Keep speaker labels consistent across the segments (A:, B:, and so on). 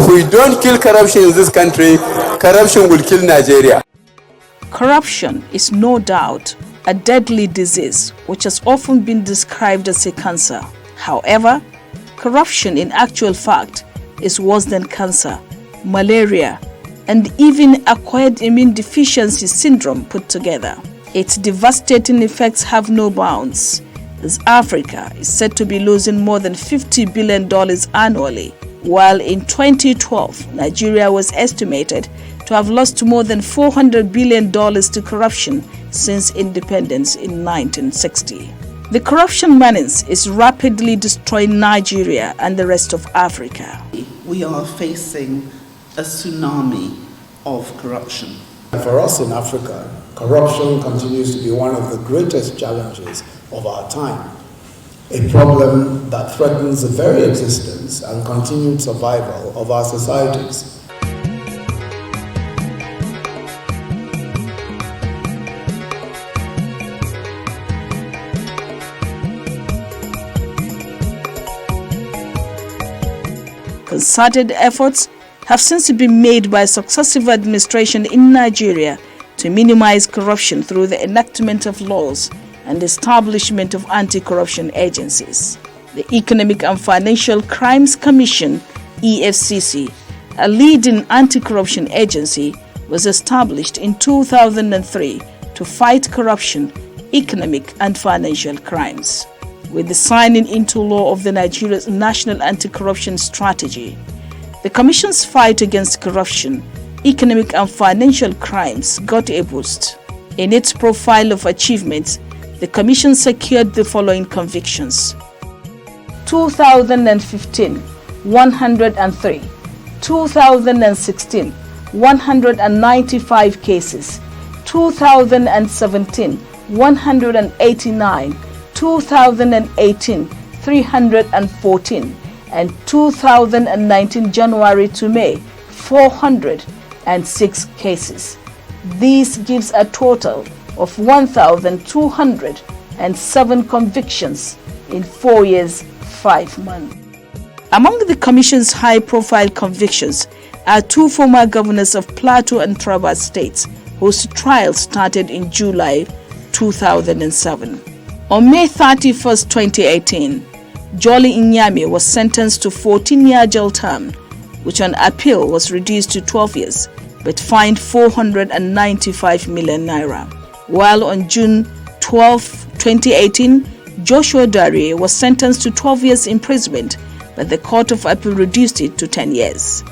A: we don't kill corruption in this country, corruption will kill Nigeria.
B: Corruption is no doubt a deadly disease which has often been described as a cancer. However, corruption in actual fact is worse than cancer, malaria, and even acquired immune deficiency syndrome put together. Its devastating effects have no bounds, as Africa is said to be losing more than $50 billion annually, while in 2012, Nigeria was estimated to have lost more than $400 billion to corruption since independence in 1960. The corruption menace is rapidly destroying Nigeria and the rest of Africa.
C: We are facing a tsunami of corruption.
D: For us in Africa, corruption continues to be one of the greatest challenges of our time, a problem that threatens the very existence and continued survival of our societies.
B: Concerted efforts have since been made by successive administrations in Nigeria to minimize corruption through the enactment of laws and establishment of anti-corruption agencies. The Economic and Financial Crimes Commission, EFCC, a leading anti-corruption agency, was established in 2003 to fight corruption, economic and financial crimes. With the signing into law of the Nigeria's National Anti-Corruption Strategy, the Commission's fight against corruption, economic and financial crimes got a boost. In its profile of achievements, the Commission secured the following convictions: 2015, 103, 2016, 195 cases, 2017, 189, 2018, 314, and 2019 January to May, 406 cases. This gives a total of 1,207 convictions in 4 years, 5 months. Among the Commission's high-profile convictions are 2 former governors of Plateau and Taraba states, whose trial started in July 2007. On May 31, 2018, Jolly Inyami was sentenced to 14-year jail term, which on appeal was reduced to 12 years, but fined 495 million naira. While on June 12, 2018, Joshua Darie was sentenced to 12 years imprisonment, but the Court of Appeal reduced it to 10 years.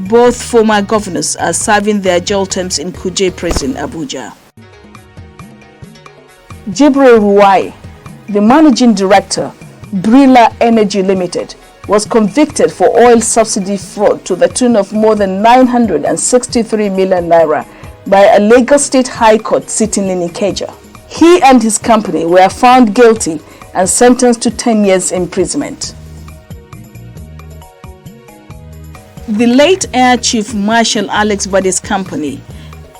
B: Both former governors are serving their jail terms in Kuje Prison, Abuja. Jibril Ruwai, the managing director, Brilla Energy Limited, was convicted for oil subsidy fraud to the tune of more than 963 million naira by a Lagos State High Court sitting in Ikeja. He and his company were found guilty and sentenced to 10 years imprisonment. The late Air Chief Marshal Alex Bade's company,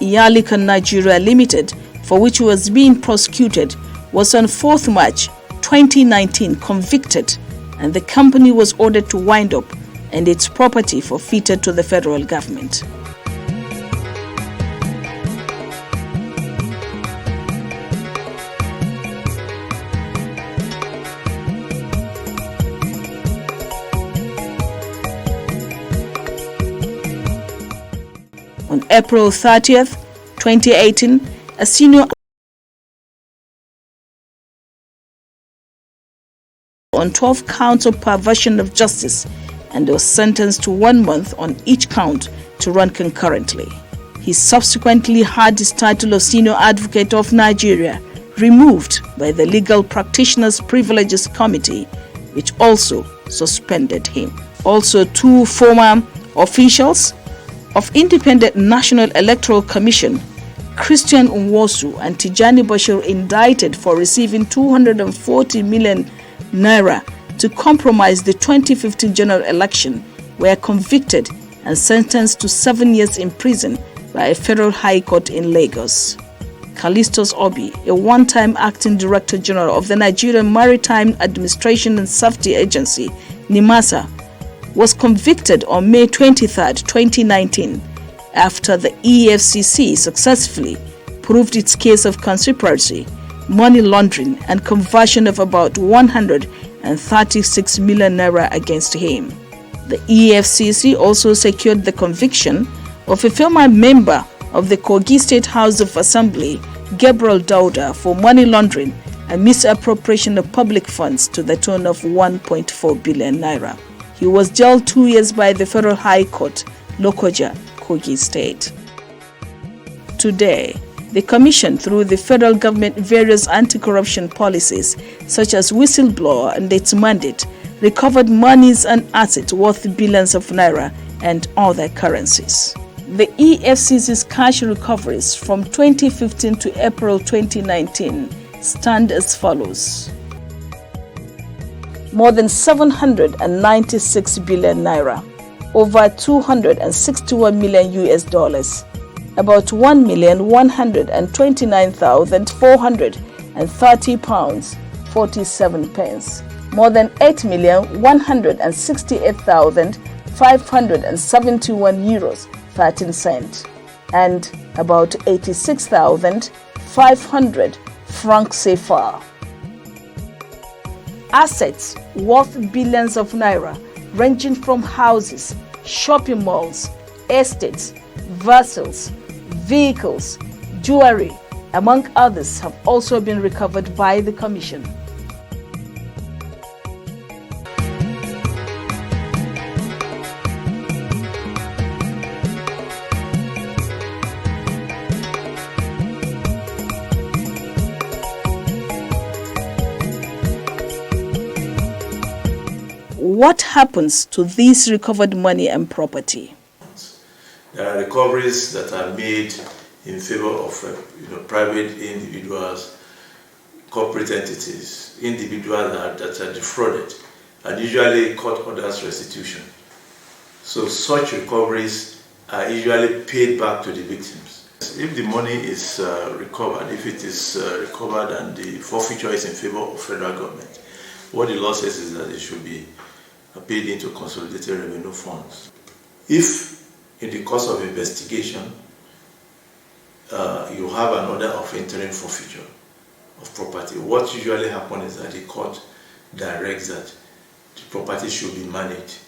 B: Iyalika Nigeria Limited, for which he was being prosecuted, was on 4th March 2019 convicted, and the company was ordered to wind up and its property forfeited to the federal government. On April 30th, 2018, a senior on 12 counts of perversion of justice and was sentenced to 1 month on each count to run concurrently. He subsequently had his title of Senior Advocate of Nigeria removed by the Legal Practitioners Privileges Committee, which also suspended him. Also, 2 former officials of Independent National Electoral Commission, Christian Nwosu and Tijani Bashir, indicted for receiving 240 million naira to compromise the 2015 general election, were convicted and sentenced to 7 years in prison by a federal high court in Lagos. Callistus Obi, a one-time acting director general of the Nigerian Maritime Administration and Safety Agency, NIMASA, was convicted on May 23, 2019, after the EFCC successfully proved its case of conspiracy, money laundering, and conversion of about 136 million naira against him. The EFCC also secured the conviction of a former member of the Kogi State House of Assembly, Gabriel Dauda, for money laundering and misappropriation of public funds to the tune of 1.4 billion naira. He was jailed 2 years by the Federal High Court, Lokoja, Kogi State. Today, the Commission, through the federal government various anti-corruption policies, such as whistleblower and its mandate, recovered monies and assets worth billions of naira and other currencies. The EFCC's cash recoveries from 2015 to April 2019 stand as follows: more than 796 billion naira, over 261 million US dollars, about 1,129,430 pounds 47 pence, more than 8,168,571 euros 13 cents, and about 86,500 francs CFA. Assets worth billions of naira, ranging from houses, shopping malls, estates, vessels, vehicles, jewelry, among others, have also been recovered by the Commission. What happens to this recovered money and property?
E: There are recoveries that are made in favor of private individuals, corporate entities, individuals that are defrauded, and usually court orders restitution. So such recoveries are usually paid back to the victims. If the money is recovered, if it is recovered and the forfeiture is in favor of federal government, what the law says is that it should be paid into consolidated revenue funds. If in the course of investigation you have an order of interim forfeiture of property, what usually happens is that the court directs that the property should be managed.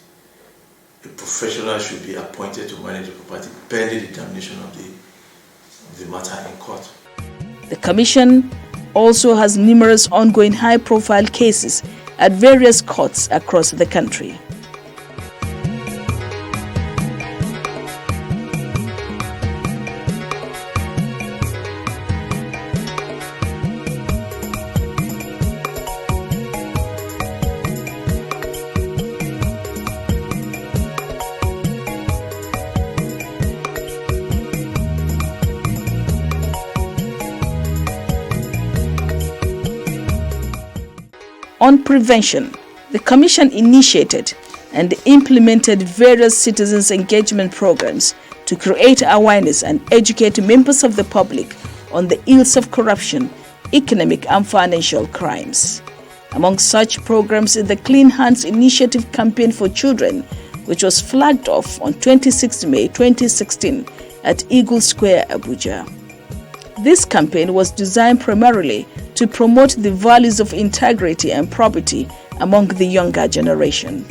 E: A professional should be appointed to manage the property pending determination of the matter in court.
B: The Commission also has numerous ongoing high-profile cases at various courts across the country. On prevention, the Commission initiated and implemented various citizens' engagement programs to create awareness and educate members of the public on the ills of corruption, economic and financial crimes. Among such programs is the Clean Hands Initiative Campaign for Children, which was flagged off on 26 May 2016 at Eagle Square, Abuja. This campaign was designed primarily to promote the values of integrity and probity among the younger generation.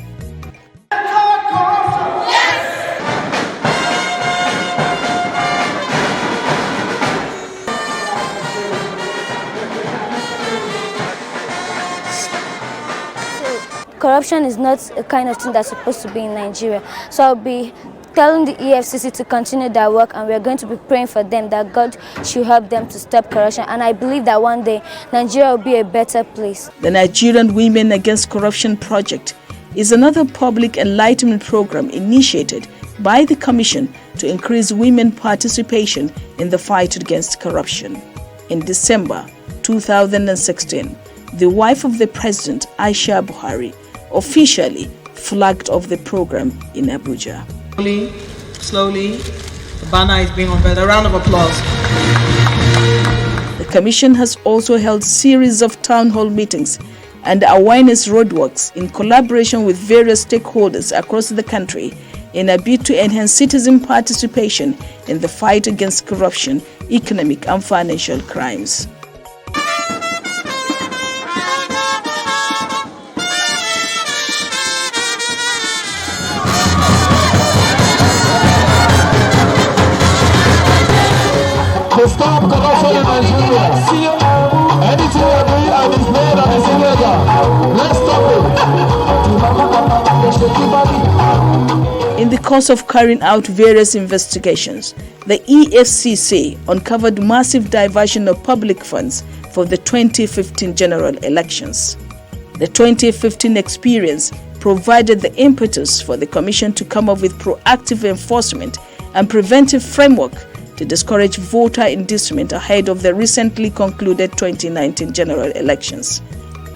F: Corruption is not a kind of thing that's supposed to be in Nigeria. So I'll be telling the EFCC to continue their work, and we're going to be praying for them that God should help them to stop corruption. And I believe that one day Nigeria will be a better place.
B: The Nigerian Women Against Corruption Project is another public enlightenment program initiated by the Commission to increase women participation in the fight against corruption. In December 2016, the wife of the President, Aisha Buhari, officially flagged off the program in Abuja.
G: Slowly, the banner is being unveiled. A round of applause.
B: The Commission has also held series of town hall meetings and awareness roadworks in collaboration with various stakeholders across the country in a bid to enhance citizen participation in the fight against corruption, economic and financial crimes.
H: To stop corruption in Nigeria. Anything we are doing and it's made and it's illegal. Let's stop it.
B: In the course of carrying out various investigations, the EFCC uncovered massive diversion of public funds for the 2015 general elections. The 2015 experience provided the impetus for the Commission to come up with proactive enforcement and preventive framework to discourage voter inducement ahead of the recently concluded 2019 general elections.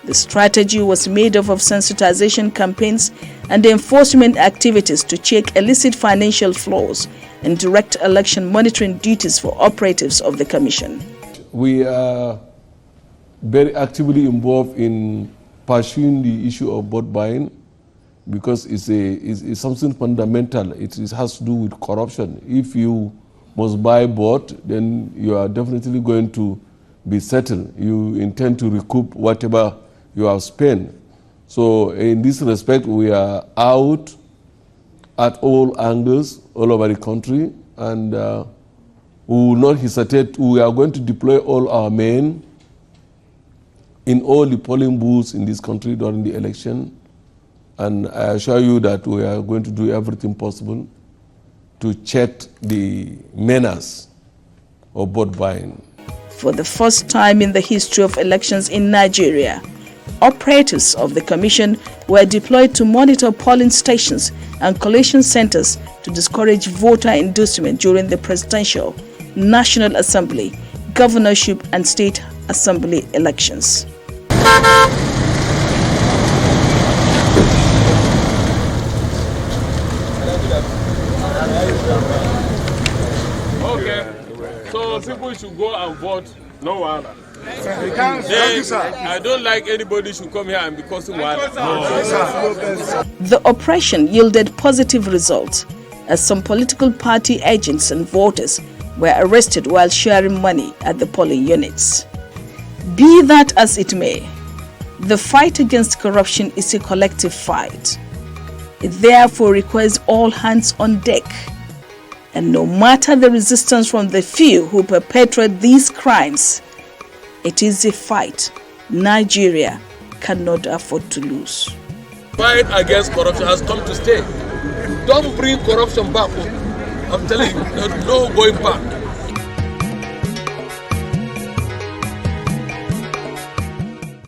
B: The strategy was made up of sensitization campaigns and enforcement activities to check illicit financial flows and direct election monitoring duties for operatives of the Commission.
I: We are very actively involved in pursuing the issue of vote buying because it's something fundamental. It has to do with corruption. If you must buy vote, then you are definitely going to be settled. You intend to recoup whatever you have spent. So in this respect, we are out at all angles all over the country, and we will not hesitate. We are going to deploy all our men in all the polling booths in this country during the election, and I assure you that we are going to do everything possible to check the menace of vote buying.
B: For the first time in the history of elections in Nigeria, operatives of the Commission were deployed to monitor polling stations and collation centers to discourage voter inducement during the presidential, National Assembly, governorship and state assembly elections.
J: Okay, so people should go and vote, no one. I don't like anybody should come here and be causing one.
B: The operation yielded positive results as some political party agents and voters were arrested while sharing money at the polling units. Be that as it may, the fight against corruption is a collective fight. It therefore requires all hands on deck. And no matter the resistance from the few who perpetrate these crimes, it is a fight Nigeria cannot afford to lose.
J: Fight against corruption has come to stay. Don't bring corruption back. I'm telling you, there's no going back.